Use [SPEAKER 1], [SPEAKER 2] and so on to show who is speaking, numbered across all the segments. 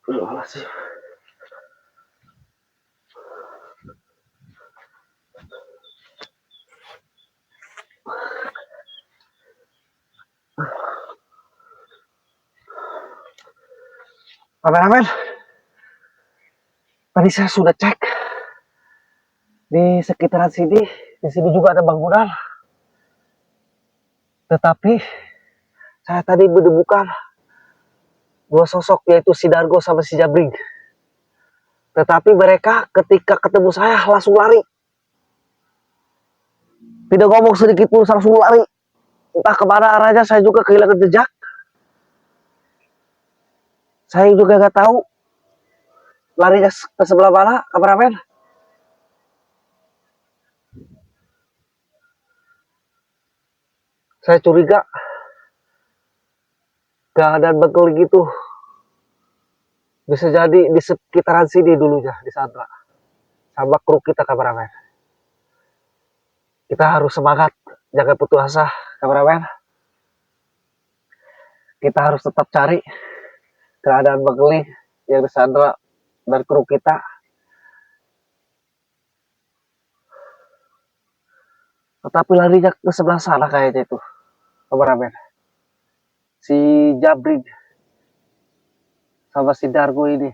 [SPEAKER 1] Astagfirullahaladzim. Kameramen, tadi saya sudah cek di sekitaran sini. Di sini juga ada bangunan. Tetapi saya tadi menemukan dua sosok, yaitu si Dargo sama si Jabring. Tetapi mereka ketika ketemu saya langsung lari. Tidak ngomong sedikit pun, langsung lari. Entah kemana arahnya, saya juga kehilangan jejak. Saya juga nggak tahu larinya ke sebelah mana, kameramen. Saya curiga keadaan bekel gitu bisa jadi di sekitaran sini dulunya, di Sandra. Sama kru kita, kameramen. Kita harus semangat, jangan putus asa, kameramen. Kita harus tetap cari keadaan bekel yang di Sandra dan kru kita. Tetapi larinya ke sebelah sana kayaknya itu, kameramen. Si Jabring sama si Dargo ini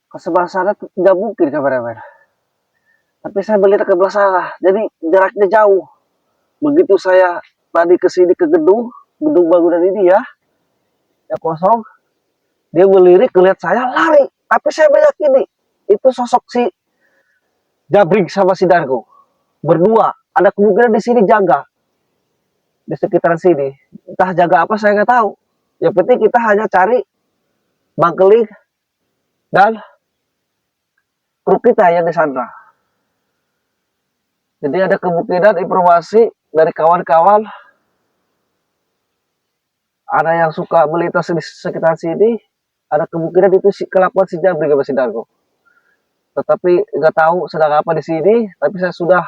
[SPEAKER 1] ke sebelah sana tuh tidak mungkin, kameramen. Tapi saya melihat ke belah sana, jadi jaraknya jauh. Begitu saya tadi kesini ke gedung bangunan ini ya, yang kosong, dia melirik melihat saya lari. Tapi saya meyakini itu sosok si Jabring sama si Dargo berdua. Ada kemungkinan di sini jaga, di sekitaran sini. Entah jaga apa saya nggak tahu. Yang penting kita hanya cari Bangkeling dan kru kita yang di Sandra. Jadi ada kemungkinan informasi dari kawan-kawan, ada yang suka melintas di sekitar sini, ada kemungkinan itu kelakuan si Jabring sama si Dargo. Tetapi nggak tahu sedang apa di sini. Tapi saya sudah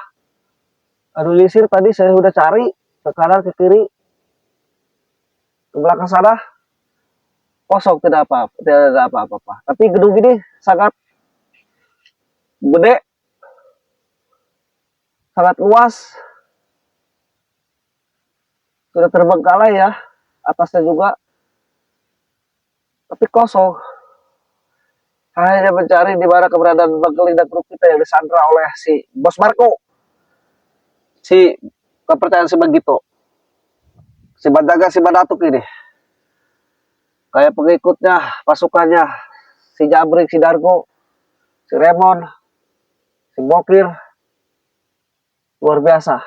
[SPEAKER 1] anulisir tadi, saya sudah cari ke kanan ke kiri, ke belakang sana kosong, tidak ada apa-apa. Tapi gedung ini sangat gede, sangat luas, sudah terbengkalai ya, atasnya juga, tapi kosong. Saya hanya mencari di mana keberadaan Bangkeling dan kru kita yang disandra oleh si Bos Marco, si kepercayaan si Bagito, si Bandaga, si Badatuk ini. Kayak pengikutnya, pasukannya, si Jabring, si Dargo, si Remon, si Bokir, luar biasa.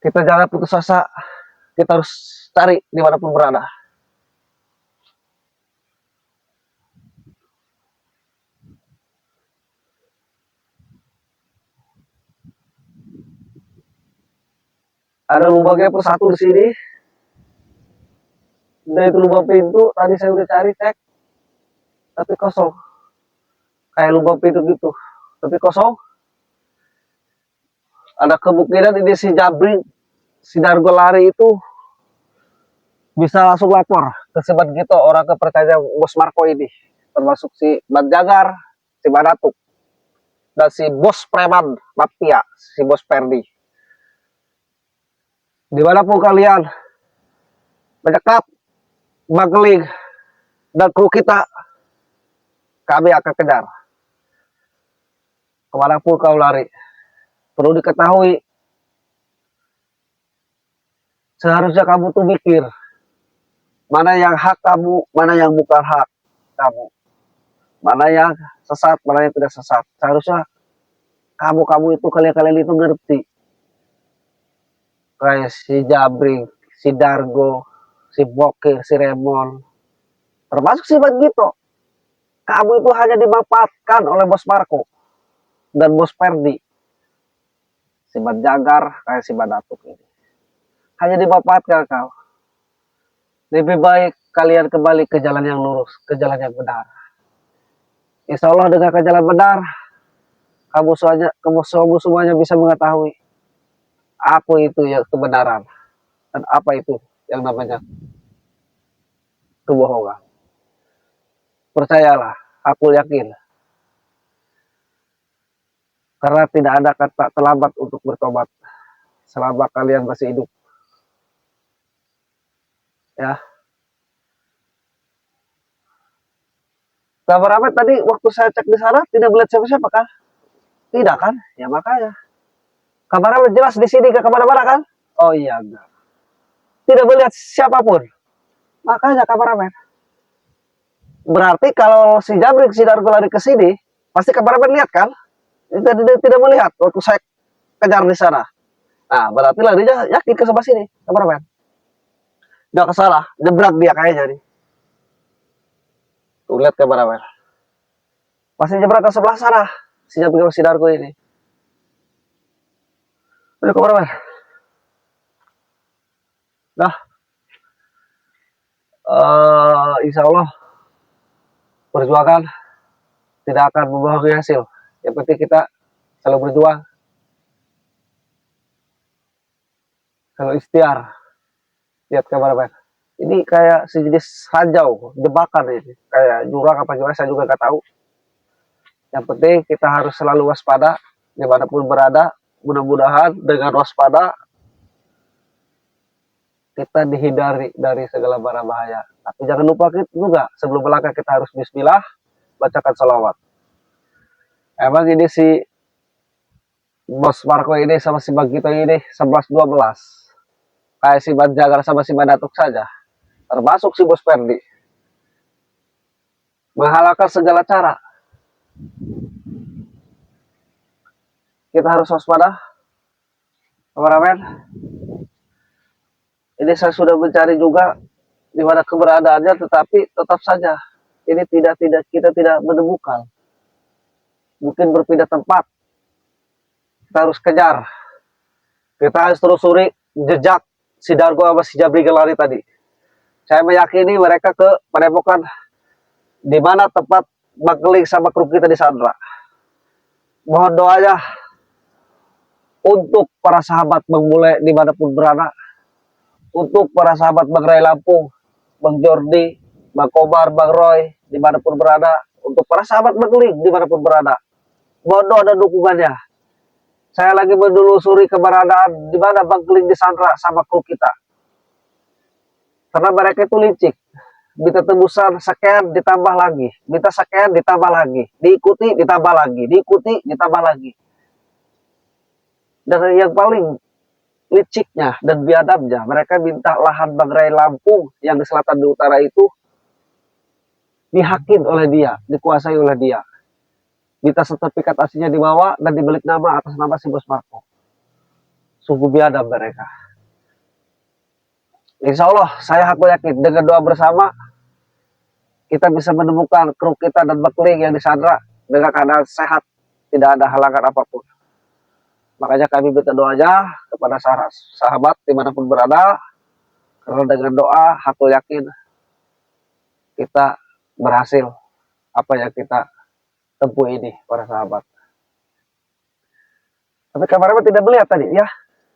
[SPEAKER 1] Kita jangan putus asa, kita harus cari dimanapun berada. Ada lubangnya per satu di sini. Dan itu lubang pintu, tadi saya udah cari cek, tapi kosong. Kayak lubang pintu gitu, tapi kosong. Ada kemungkinan ini si Jabring, si Dargo lari itu bisa langsung lapor ke si Bagito, orang kepercayaan Bos Marco ini. Termasuk si Banjagar, si Badatuk, dan si Bos Preman Mafia, si Bos Perdi. Dimanapun kalian mendekat Bangkeling dan kru kita, kami akan kejar. Kemanapun kau lari, perlu diketahui, seharusnya kamu tuh mikir mana yang hak kamu, mana yang bukan hak kamu, mana yang sesat, mana yang tidak sesat. Seharusnya kamu itu, kalian itu ngerti. Kayak si Jabring, si Dargo, si Bokir, si Remon, termasuk si Bagito. Kamu itu hanya dimanfaatkan oleh Bos Marco dan Bos Perdi. Si Banjagar, kayak si Badatuk ini. Hanya dimanfaatkan kau. Lebih baik kalian kembali ke jalan yang lurus, ke jalan yang benar. Insya Allah dengan ke jalan benar, kamu semuanya bisa mengetahui apa itu yang kebenaran dan apa itu yang namanya kebohongan. Percayalah, aku yakin. Karena tidak ada kata terlambat untuk bertobat selama kalian masih hidup. Ya, Kabar Ahmad tadi waktu saya cek di sana tidak melihat siapa-siapa kan? Tidak kan? Ya makanya. Kabar Ahmad jelas di sini ke kemana-mana kan? Oh iya, enggak. Tidak melihat siapapun. Makanya Kabar Ahmad. Berarti kalau si Jabrik si Dargo lari ke sini, pasti Kabar Ahmad lihat kan? Tidak melihat waktu saya kejar di sana. Nah, berarti larinya yakin ke sebelah sini, Kabar Ahmad. Nggak kesalah, jebrak dia kayaknya nih. Tuh lihat Kabar Ahmad. Pasti jebrak ke sebelah sana, si Jabrik si Dargo ini. Udah Kabar Ahmad. Nah, insya Allah perjuangan tidak akan membohongi hasil. Yang penting kita selalu berjuang, selalu ikhtiar. Lihat Kabar Ahmad. Ini kayak sejenis ranjau, jebakan ini. Kayak jurang apa gimana saya juga nggak tahu. Yang penting kita harus selalu waspada dimanapun berada. Mudah-mudahan dengan waspada kita dihindari dari segala barang bahaya. Tapi jangan lupa juga sebelum melangkah kita harus bismillah, bacakan salawat. Emang ini si Bos Marco ini sama si Bagito ini 11-12. Kayak si Banjagar sama si Madatuk saja. Termasuk si Bos Perdi. Menghalalkan segala cara. Kita harus waspada. Kameramen. Ini saya sudah mencari juga di mana keberadaannya, tetapi tetap saja ini kita tidak menemukan. Mungkin berpindah tempat. Kita harus kejar. Kita harus telusuri jejak si Dargo sama si Jabri lari tadi. Saya meyakini mereka ke Padepokan di mana tempat Bang sama kru kita di Sandra. Mohon doanya untuk para sahabat Bang Bule dimanapun berada. Untuk para sahabat Bang Ray Lampung, Bang Jordi, Bang Kobar, Bang Roy, dimanapun berada. Untuk para sahabat Bang Ling, dimanapun berada. Mohon doa dan dukungannya. Saya lagi menelusuri keberadaan di mana Bang Ling di Sandra sama kru kita. Karena mereka itu licik. Minta tembusan sekian ditambah lagi. Minta sekian ditambah lagi. Diikuti ditambah lagi. Diikuti ditambah lagi. Dan yang paling liciknya dan biadabnya, mereka minta lahan Bang Ray Lampung yang di selatan di utara itu dihakin oleh dia, dikuasai oleh dia. Minta sertifikat aslinya dibawa dan dibalik nama atas nama si Bos Marco. Sungguh biadab mereka. Insya Allah saya aku yakin dengan doa bersama kita bisa menemukan kru kita dan Bekling yang disandra dengan keadaan sehat, tidak ada halangan apapun. Makanya kami minta doanya kepada sahabat dimanapun berada, karena dengan doa aku yakin kita berhasil apa yang kita tempuh ini para sahabat. Tapi kameramen tidak melihat tadi ya,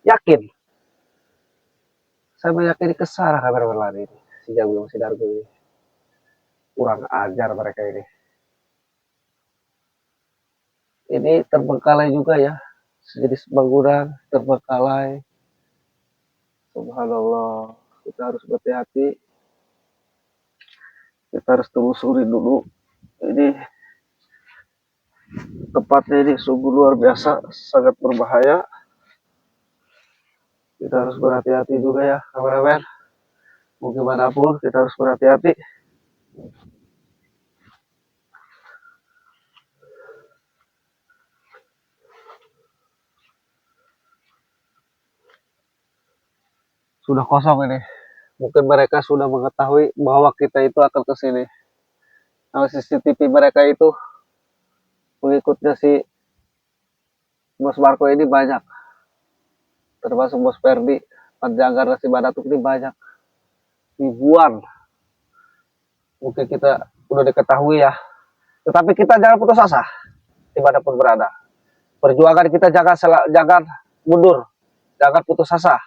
[SPEAKER 1] yakin. Saya meyakini kesana kameramen lari ini, si Jago si Dargo ini. Kurang ajar mereka ini. Ini terbengkalai juga ya, sejenis bangunan terbengkalai. Subhanallah, kita harus berhati-hati. Kita harus telusuri dulu. Ini tempatnya ini sungguh luar biasa, sangat berbahaya. Kita harus berhati-hati juga ya, kameramen. Mau gimana pun kita harus berhati-hati. Sudah kosong ini. Mungkin mereka sudah mengetahui bahwa kita itu akan ke sini. Nah, CCTV mereka itu pengikutnya si Bos Marco ini banyak. Termasuk Bos Perdi, Panjanggar dan si Badatuk ini banyak. Ribuan. Mungkin kita udah diketahui ya. Tetapi kita jangan putus asa dimanapun berada. Perjuangan kita jangan mundur. Jangan putus asa.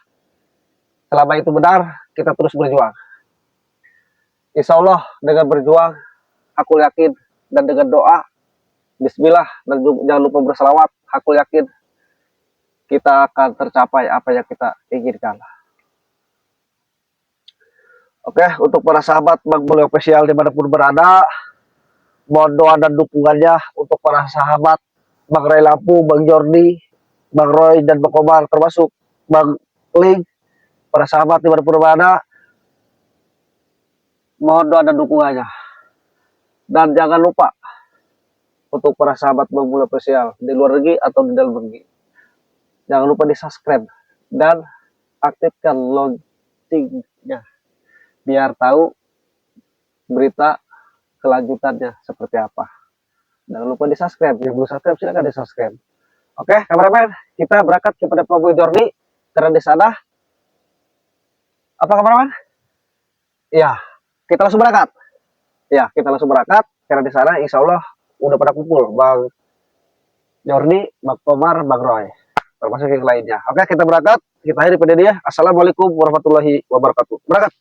[SPEAKER 1] Selama itu benar, kita terus berjuang. Insya Allah dengan berjuang, aku yakin, dan dengan doa, Bismillah, dan jangan lupa berselawat, aku yakin kita akan tercapai apa yang kita inginkan. Oke, untuk para sahabat Bang Mulyo Official dimanapun berada, mohon doa dan dukungannya untuk para sahabat Bang Ray Lampu, Bang Jordi, Bang Roy, dan Bang Komar, termasuk Bang Ling, para sahabat dimanapun berada, mohon doa dan dukungannya. Dan jangan lupa untuk para sahabat Bang Mulyo Official di luar negeri atau di dalam negeri, jangan lupa di subscribe dan aktifkan loncengnya biar tahu berita kelanjutannya seperti apa. Jangan lupa di subscribe, yang belum subscribe silahkan di subscribe. Oke, kameramen, kita berangkat kepada Pak Boy Jordi karena di sana apa kameramen? Iya, kita langsung berangkat. Ya, kita langsung berangkat karena di sana insya Allah udah pada kumpul Bang Jordi, Bang Komar, Bang Roy, termasuk yang lainnya. Oke, kita berangkat. Kita akhiri pada dia. Assalamualaikum warahmatullahi wabarakatuh. Berangkat.